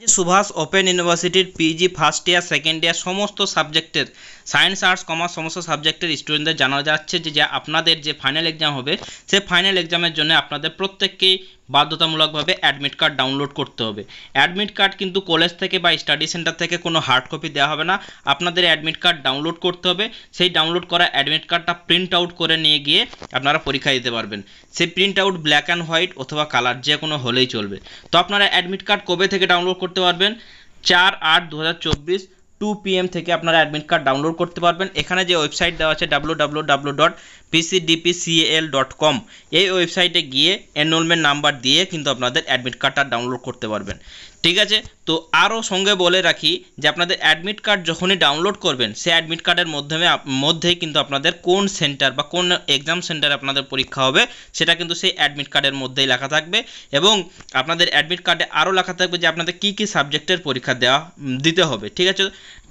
যে সুভাষ ওপেন ইউনিভার্সিটির PG first year second year সমস্ত সাবজেক্টের সায়েন্স আর্টস কমার্স সমস্ত সাবজেক্টের স্টুডেন্টদের জানা যাচ্ছে যে আপনাদের যে ফাইনাল এক্সাম হবে সেই ফাইনাল এক্সামের জন্য আপনাদের প্রত্যেককেই বাধ্যতামূলকভাবে অ্যাডমিট কার্ড ডাউনলোড করতে হবে। অ্যাডমিট কার্ড কিন্তু কলেজ থেকে বা স্টাডি সেন্টার থেকে কোনো হার্ড কপি দেওয়া হবে না, আপনাদের অ্যাডমিট কার্ড ডাউনলোড করতে হবে। সেই ডাউনলোড করা অ্যাডমিট কার্ডটা প্রিন্ট আউট করে নিয়ে গিয়ে আপনারা পরীক্ষা দিতে পারবেন। সেই print out black and white অথবা কালার যে কোনো হলেই চলবে। তো আপনারা অ্যাডমিট কার্ড কবে থেকে ডাউনলোড করতে পারবেন? 4/8/2024 2 PM থেকে আপনারা অ্যাডমিট কার্ড ডাউনলোড করতে পারবেন। এখানে যে ওয়েবসাইট দেওয়া আছে www.pcdpcal.com, এই ওয়েবসাইটে গিয়ে এনরোলমেন্ট নাম্বার দিয়ে কিন্তু আপনাদের অ্যাডমিট কার্ডটা ডাউনলোড করতে পারবেন। ঠিক আছে, তো আরও সঙ্গে বলে রাখি যে আপনাদের অ্যাডমিট কার্ড যখনই ডাউনলোড করবেন সেই অ্যাডমিট কার্ডের মধ্যেই কিন্তু আপনাদের কোন সেন্টার বা কোন এক্সাম সেন্টারে আপনাদের পরীক্ষা হবে সেটা কিন্তু সেই অ্যাডমিট কার্ডের মধ্যেই লেখা থাকবে। এবং আপনাদের অ্যাডমিট কার্ডে আরও লেখা থাকবে যে আপনাদের কী কী সাবজেক্টের পরীক্ষা দিতে হবে। ঠিক আছে,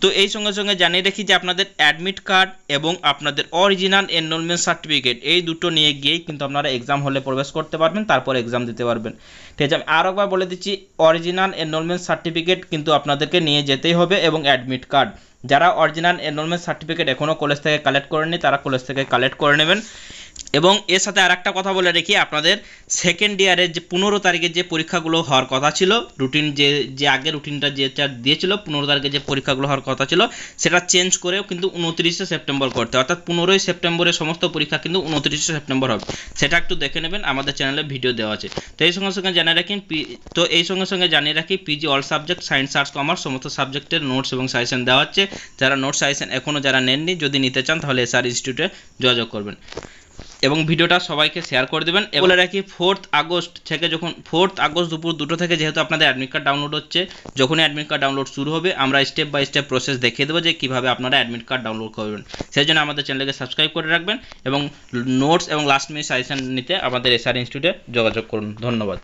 তো এই সঙ্গে সঙ্গে জানিয়ে রাখি যে আপনাদের অ্যাডমিট কার্ড এবং আপনাদের অরিজিনাল এনরোলমেন্ট সার্টিফিকেট এই দুটো নিয়ে গিয়েই কিন্তু আপনারা এক্সাম হলে প্রবেশ করতে পারবেন, তারপর এক্সাম দিতে পারবেন। ঠিক আছে, আমি আরও একবার বলে দিচ্ছি, অরিজিনাল এনরোলমেন্ট সার্টিফিকেট কিন্তু আপনাদেরকে নিয়ে যেতেই হবে এবং অ্যাডমিট কার্ড। যারা অরিজিনাল এনরোলমেন্ট সার্টিফিকেট এখনও কলেজ থেকে কালেক্ট করেননি তারা কলেজ থেকে কালেক্ট করে নেবেন। এবং এর সাথে আরেকটা কথা বলে রাখি, আপনাদের সেকেন্ড ইয়ারের যে 15 তারিখে যে পরীক্ষাগুলো হওয়ার কথা ছিল, রুটিন যে আগে রুটিনটা যেটা দিয়েছিল 15 তারিখে যে পরীক্ষাগুলো হওয়ার কথা ছিল সেটা চেঞ্জ করেও কিন্তু 29শে সেপ্টেম্বর করতে, অর্থাৎ 15ই সেপ্টেম্বরের সমস্ত পরীক্ষা কিন্তু 29শে সেপ্টেম্বর হবে। সেটা একটু দেখে নেবেন, আমাদের চ্যানেলে ভিডিও দেওয়া আছে। তো এই সঙ্গে সঙ্গে জানিয়ে রাখি PG all subject science arts commerce সমস্ত সাবজেক্টের নোটস এবং সাজেশন দেওয়া হচ্ছে। যারা নোটস সাজেশন এখনও যারা নেননি, যদি নিতে চান তাহলে এসআর ইনস্টিটিউটে যোগাযোগ করবেন এবং ভিডিওটা সবাইকে শেয়ার করে দেবেন। বলে রাখি 4 আগস্ট দুপুর 2টো থেকে যেহেতু আপনাদের অ্যাডমিট কার্ড ডাউনলোড হচ্ছে, যখনই অ্যাডমিট কার্ড ডাউনলোড শুরু হবে আমরা স্টেপ বাই স্টেপ প্রসেস দেখিয়ে দেবো যে কীভাবে আপনারা অ্যাডমিট কার্ড ডাউনলোড করবেন। সেই জন্য আমাদের চ্যানেলকে সাবস্ক্রাইব করে রাখবেন এবং নোটস এবং লাস্ট মিনিট সাজেশন নিতে আমাদের এসআর ইনস্টিটিউটে যোগাযোগ করুন। ধন্যবাদ।